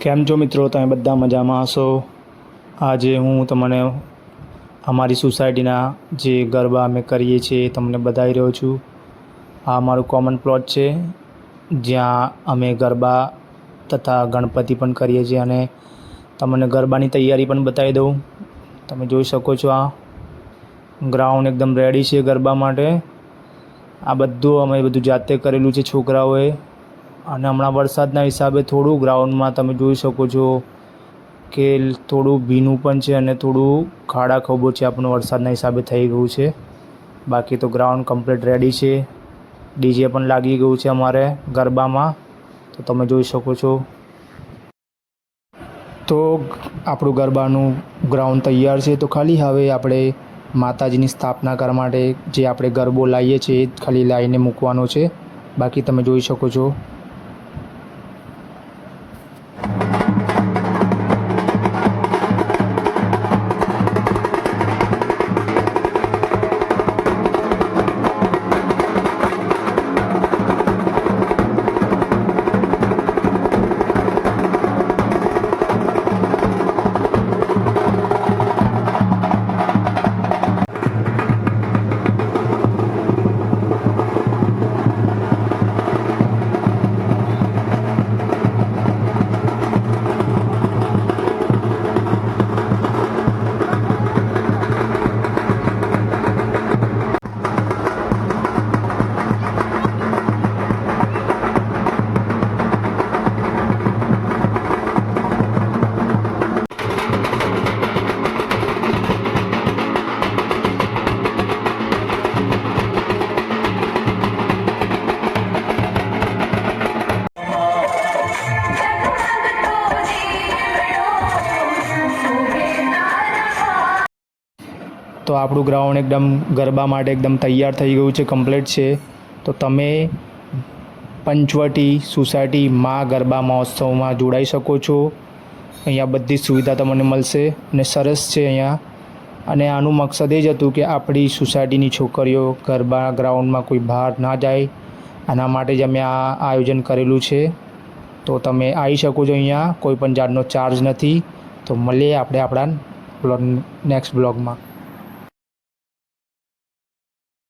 કેમ છો મિત્રો? તમે બધા મજામાં હશો? આજે હું તમને અમારી સોસાયટીના જે ગરબા અમે કરીએ છીએ તમને બતાવી રહ્યો છું. આ અમારું કોમન પ્લોટ છે જ્યાં અમે ગરબા તથા ગણપતિ પણ કરીએ છીએ અને તમને ગરબાની તૈયારી પણ બતાવી દઉં. તમે જોઈ શકો છો આ ગ્રાઉન્ડ એકદમ રેડી છે ગરબા માટે. આ બધું અમે જાતે કરેલું છે છોકરાઓએ. અને હમણાં વરસાદના હિસાબે થોડું ગ્રાઉન્ડમાં તમે જોઈ શકો છો કે થોડું ભીનું પણ છે અને થોડું ખાડા ખોબો છે આપણું વરસાદના હિસાબે થઈ ગયું છે. બાકી તો ગ્રાઉન્ડ કમ્પ્લીટ રેડી છે. ડીજે પણ લાગી ગયું છે અમારે ગરબામાં, તો તમે જોઈ શકો છો. તો આપણું ગરબાનું ગ્રાઉન્ડ તૈયાર છે. તો ખાલી હવે આપણે માતાજીની સ્થાપના કરવા માટે જે આપણે ગરબો લાવીએ છીએ એ ખાલી લાવીને મૂકવાનો છે. બાકી તમે જોઈ શકો છો. તો આપણું ગ્રાઉન્ડ એકદમ ગરબા માટે એકદમ તૈયાર થઈ ગયું છે, કમ્પ્લીટ છે. તો તમે પંચવટી સોસાયટી માં ગરબા મહોત્સવમાં જોડાઈ શકો છો. અહીંયા બધી સુવિધા તમને મળશે અને સરસ છે અહીંયા. અને આનું મકસદ એ જ હતું કે આપણી સોસાયટીની છોકરીઓ ગરબા ગ્રાઉન્ડમાં કોઈ બહાર ના જાય, આના માટે જ અમે આ આયોજન કરેલું છે. તો તમે આવી શકો છો અહીંયા, કોઈ પણ જાતનો ચાર્જ નથી. તો મળીએ આપણે આપણા નેક્સ્ટ બ્લોગમાં.